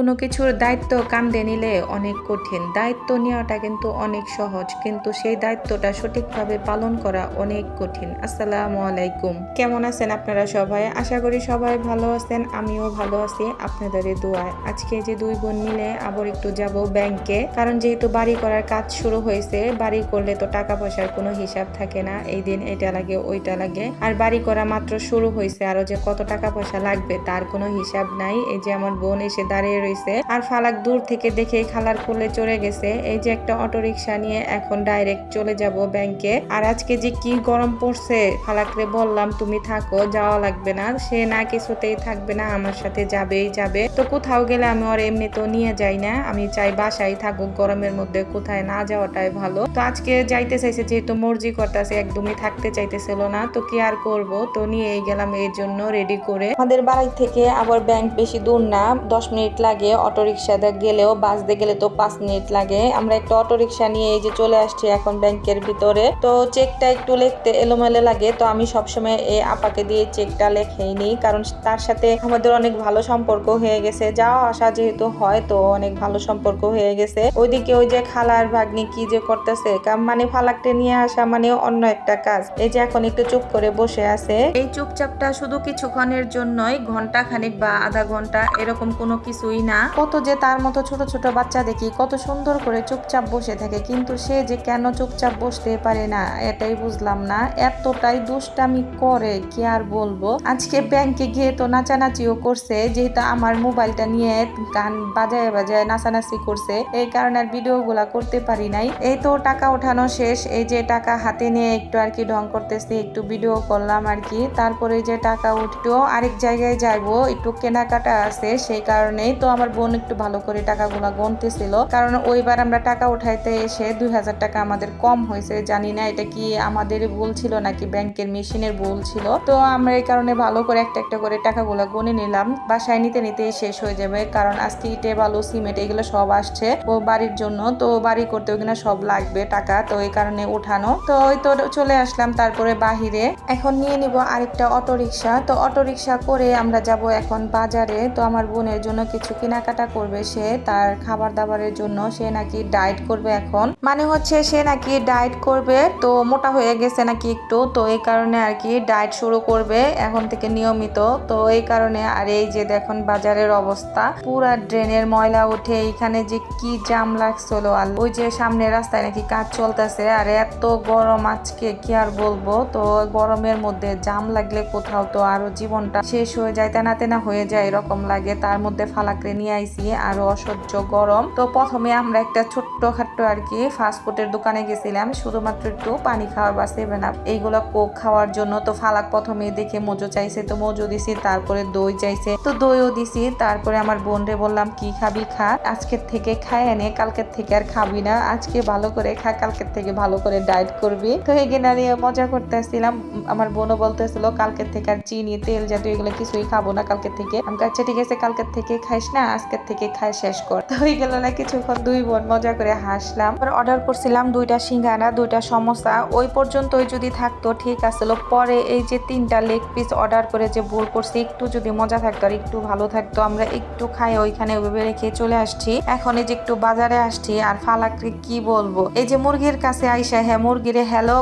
কোনো কিছুর দায়িত্ব কাঁধে নিলে অনেক কঠিন, দায়িত্ব নেওয়াটা কিন্তু অনেক সহজ, কিন্তু সেই দায়িত্বটা সঠিকভাবে পালন করা অনেক কঠিন। আসসালামু আলাইকুম, কেমন আছেন আপনারা সবাই? আশা করি সবাই ভালো আছেন, আমিও ভালো আছি আপনাদের দোয়ায়। আজকে যে দুই বোন মিলে আবার একটু যাব ব্যাংকে, কারণ যেহেতু বাড়ি করার কাজ শুরু হয়েছে, বাড়ি করলে তো টাকা পয়সার কোনো হিসাব থাকে না, এই দিন এটা লাগে ওইটা লাগে, আর বাড়ি করা মাত্র শুরু হয়েছে, আরো যে কত টাকা পয়সা লাগবে তার কোনো হিসাব নাই। এই যে আমার বোন এসে দাঁড়িয়ে রয়েছে, আর ফালাক দূর থেকে দেখে খালার কোলে চড়ে গেছে। এই যে একটা অটোরিকশা নিয়ে এখন ডাইরেক্ট চলে যাব ব্যাংকে। আর আজকে যে কি গরম পড়ছে, ফালাকরে বললাম তুমি থাকো, যাওয়া লাগবে না, সে না কিছুতেই থাকবে না, আমার সাথে যাবেই যাবে। তো কোথাও গেলে আমি ওর এমনি তো নিয়ে যাই না, আমি চাই বাসায় থাকুক, গরমের মধ্যে কোথায় না যাওয়াটাই ভালো। তো আজকে যাইতে চাইছে, যেহেতু মর্জি করতেছে, একদমই থাকতে চাইতেছিল না, তো কি আর করব, তো নিয়েই গেলাম এর জন্য রেডি করে। আমাদের বাড়ি থেকে আবার ব্যাংক বেশি দূর না, 10 মিনিট লাগে, অটোরিকশাতে গেলেও, বাস দিয়ে গেলে তো 5 মিনিট লাগে। আমরা একটা অটোরিকশা নিয়ে এই যে চলে আসছি এখন ব্যাংকের ভিতরে। তো চেকটা একটু লিখতে এলোমেলো লাগে, তো আমি সবসময় এই আপাকে দিয়ে চেকটা লেখেই নিই, কারণ তার সাথে আমাদের অনেক ভালো সম্পর্ক হয়ে গেছে, যাওয়া আসা যেহেতু হয়, তো অনেক ভালো সম্পর্ক হয়ে গেছে। ওইদিকে ওই যে খালার ভাগ্নি কি যে করতেছে, মানে ফালাকটে নিয়ে আসা মানে অন্য একটা কাজ। এই যে এখন একটু চুপ করে বসে আছে, এই চুপচাপটা শুধু কিছুক্ষণের জন্যই, ঘন্টা খানিক বা আধা ঘন্টা, এরকম কোনো কিছুই না। কত যে তার মতো ছোট ছোট বাচ্চা দেখি কত সুন্দর করে চুপচাপ বসে থাকে, কিন্তু সে যে কেন চুপচাপ বসতে পারে না এটাই বুঝলাম না, এতটাই দুষ্টামি করে কি আর বলবো। আজকে ব্যাংকে গিয়ে তো নাচানাচিও করছে, যেহেতু আমার মোবাইলটা নিয়ে গান বাজায় বাজায় নাচানাচি করছে, এই কারণে আর ভিডিও গুলা করতে পারি নাই। এই তো টাকা ওঠানো শেষ, এই যে টাকা হাতে নিয়ে একটু আর কি ঢং করতেছি, একটু ভিডিও করলাম আর কি। তারপরে যে টাকা উঠলো, আরেক জায়গায় যাইবো, একটু কেনাকাটা আছে, সেই কারণেই তো আমার বোন একটু ভালো করে টাকাগুলা গুনতেছিল, কারণ ওইবার আমরা টাকা উঠাইতে এসে 2000 টাকা আমাদের কম হয়েছে। জানি না এটা কি আমাদের ভুল ছিল নাকি ব্যাংকের মেশিনের ভুল ছিল, তো আমরা এই কারণে ভালো করে একটা একটা করে টাকাগুলা গুনে নিলাম। বাসায় নিতে নিতেই শেষ হয়ে যাবে, কারণ আজকে ইটে বালু সিমেন্ট এগুলো সব আসছে ও বাড়ির জন্য, তো বাড়ি করতে ওইখানে সব লাগবে টাকা, তো এই কারণে উঠানো। তো ওই তো চলে আসলাম তারপরে বাহিরে, এখন নিয়ে নিব আরেকটা অটোরিকশা। তো অটোরিকশা করে আমরা যাব এখন বাজারে। তো আমার বোনের জন্য কিছু কেনাকাটা করবে, সে তার খাবার দাবারের জন্য, সে নাকি ডায়েট করবে এখন, মানে হচ্ছে সে নাকি ডায়েট করবে, তো মোটা হয়ে গেছে নাকি একটু, তো এই কারণে আর কি ডায়েট শুরু করবে এখন থেকে নিয়মিত। তো এই কারণে, আর এই যে দেখুন বাজারের অবস্থা, পুরা ড্রেনের ময়লা উঠে এখানে যে কি জাম লাগছিল, আর ওই যে সামনে রাস্তায় নাকি কাজ চলতেছে, আর এত গরম আজকে কি আর বলবো। তো গরমের মধ্যে জাম লাগলে কোথাও তো আরো জীবনটা শেষ হয়ে যায়, তেনা তেনা হয়ে যায় এরকম লাগে। তার মধ্যে ফালাকরে নিয়ে আইসি, আরো অসহ্য গরম। তো প্রথমে আমরা একটা ছোট্ট খাট্টো আর কি ফাস্টফুডের দোকানে গেছিলাম, শুধুমাত্র একটু পানি খাওয়ার বা 7 আপ এইগুলো কোক খাওয়ার জন্য। তো ফালাক প্রথমে দেখে মজু চাইছে, তো মজু দিছি, তারপরে দই চাইছে, তো দইও দিছি। তারপরে আমার বোন রে বললাম কি খাবি খা, আজকের থেকে খায় এনে, কালকের থেকে আর খাবি না, আজকে ভালো করে খা, কালকের থেকে ভালো করে ডায়েট করবি। তো এখানে নিয়ে মজা করতেছিলাম, আমার বোনও বলতেছিল কালকের থেকে আর চিনি তেল জাতীয় এগুলো কিছুই খাবো না কালকের থেকে। আমি আচ্ছা ঠিক আছে, কালকের থেকে খাইস না, আজকের থেকে খাই শেষ কর। তো হয়ে গেল না কিছুক্ষণ, দুই বোন মজা করে হাসলাম। অর্ডার করছিলাম 2টা সিঙ্গারা, 2টা সমোসা, ওই পর্যন্তই যদি থাকতো ঠিক আছিল। পরে এই যে 3টা লেগ পিস অর্ডার করে যে ভুল করছি, একটু যদি মজা থাকতো আর একটু ভালো থাকতো, আমরা একটু খাই ওইখানে ওইভাবে রেখে চলে আসছি। এখন এই যে একটু বাজারে আসছি, আর ফালাককে কি বলবো, এই যে মুরগির কাছে আইসা হ্যাঁ মুরগিরে হ্যালো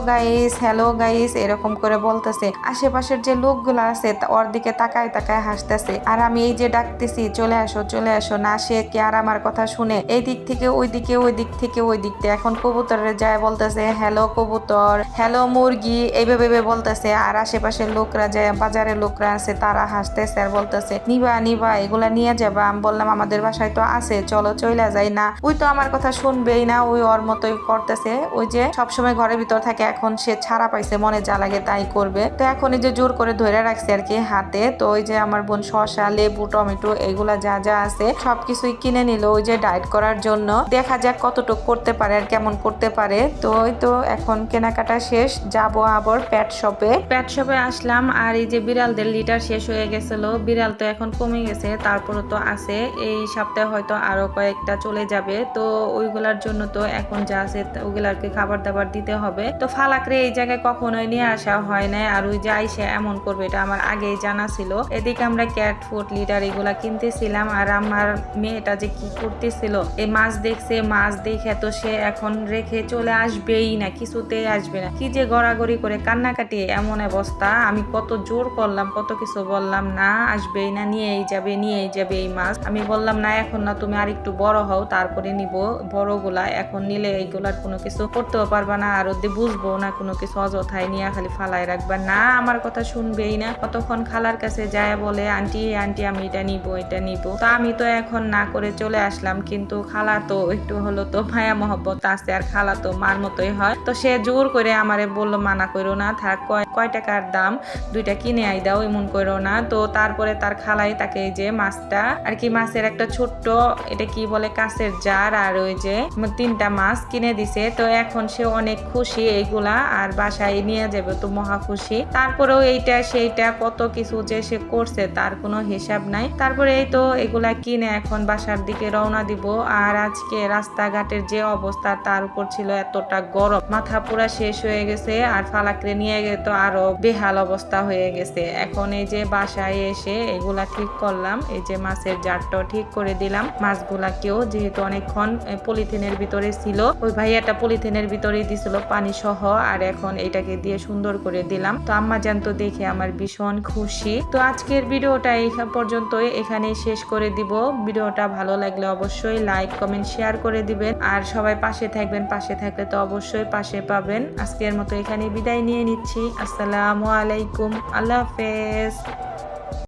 গাইস এরকম করে বলতেছে, আশেপাশের যে লোকগুলো আছে ওর দিকে তাকায় তাকায় হাসতেছে, আর আমি এই যে ডাকতেছি চলে আসো না, সে কি আর আমার কথা শুনে, এই দিক থেকে ওই দিকে, ওই দিক থেকে ওই দিকতে। এখন কবুতরের যায় বলতেছে হ্যালো কবুতর, হ্যালো মুরগি, এইভাবে বলতেছে, আর আশেপাশের লোকরা যায়, বাজারের লোকরা আছে তারা হাসতেছে আর বলতেছে নিবা এগুলা নিয়ে যাবা। আমি বললাম আমাদের বাসায় তো আছে, চলো চইলা যাই। না, ওই তো আমার কথা শুনবেই না, ওই ওর মতোই করতেছে, ওই যে সবসময় ঘরের ভিতর থাকে, এখন সে ছাড়া পাইছে, মনে যা লাগে তাই করবে। তো এখন এই যে জোর করে ধরে রাখছে আর কি হাতে। তো ওই যে আমার বোন শসা, লেবু, টমেটো এগুলা যা যা আছে সবকিছুই কিনে নিল ওই যে ডায়েট করার জন্য, দেখা যাক কতটুকু করতে পারে আর কেমন করতে পারে। তো ওই তো এখন কেনাকাটা শেষ, যাব আবার পেট শপে আসলাম। আর এই যে বিড়ালদের লিটার শেষ হয়ে গেছিল, বিড়াল তো এখন কমে গেছে, তারপরে তো আছে, এই সপ্তাহে হয়তো আরো কয়েকটা চলে যাবে, তো ওইগুলার জন্য তো এখন যা আছে ওগুলাকে খাবার দাবার দিতে হবে। তো ফালাকরে এই জায়গায় কখনোই নিয়ে আসা হয় না, আর ওই যে আইসে এমন করবে এটা আমার আগেই জানা ছিল। এদিকে আমরা ক্যাট ফুড লিটার এগুলা কিনতেছিলাম, আর আমার মেয়েটা যে কি করতেছিল, এই মাছ দেখছে, মাছ দেখে তো সে এখন রেখে চলে আসবেই না, কিছুতেই আসবে না, কি যে গড়াগড়ি করে কান্নাকাটি, এমন অবস্থা। আমি কত জোর করলাম, কত কিছু বললাম, না আসবেই না, নিয়েই যাবে এই মাছ। আমি বললাম না এখন না, তুমি আর একটু বড় হও তারপরে নিব বড়গুলা, এখন নিলে এইগুলার কোনো কিছু করতেও পারবা না, আর বুঝবো না কোনো কিছু, অযথায় নিয়ে খালি ফালাই রাখবা। না আমার কথা শুনবেই না, কতক্ষণ খালার কাছে যায় বলে আন্টি আন্টি আমি এটা নিব তো আমি তো এখন না করে চলে আসলাম, কিন্তু খালা তো একটু হলো তো মায়া মহব্বত আছে, আর খালা তো মার মতোই হয়, তো সে জোর করে আমারে বললো মানা করো না, থাক কয় টাকার দাম, দুইটা কিনে আই দাও, এমন করো না। তো তারপরে তার খালাই তাকে এই যে মাছটা আর কি, মাছের একটা ছোট্ট এটা কি বলে কাঁচের জার আর ওই যে 3টা মাছ কিনে দিছে। তো এখন সে অনেক খুশি এইগুলা, আর বাসায় নিয়ে যাবে তো মহা খুশি। তারপরেও এইটা সেইটা কত কিছু যে সে করছে তার কোনো হিসাব নাই। তারপরে এই তো এগুলা কিনে এখন বাসার দিকে রওনা দিব। আর আজকে রাস্তাঘাটের যে অবস্থা, তার উপর ছিল এতটা গরম, মাথা পুরা শেষ হয়ে গেছে, আর ফালাকরে নিয়ে গেলে তো আরো বেহাল অবস্থা হয়ে গেছে। এখন এই যে বাসায় এসে এগুলা ঠিক করলাম, এই যে মাছের জারটাও ঠিক করে দিলাম, মাছগুলাকেও, যেহেতু অনেকক্ষণ পলিথিনের ভিতরে ছিল, ওই ভাইয়াটা পলিথিনের ভিতরে দিছিল পানি সহ, আর এখন এটাকে দিয়ে সুন্দর করে দিলাম। তো আম্মা জান তো দেখে আমার ভীষণ খুশি। তো আজকের ভিডিওটা এই পর্যন্তই, এখানেই শেষ করে দিব। ভিডিওটা ভালো লাগলে অবশ্যই লাইক কমেন্ট শেয়ার করে দিবেন, আর সবাই পাশে থাকবেন, পাশে থাকলে তো অবশ্যই পাশে পাবেন। আজকের মতো এখানে বিদায় নিয়ে নিচ্ছি। আসসালামু আলাইকুম, আল্লাহ হাফেজ।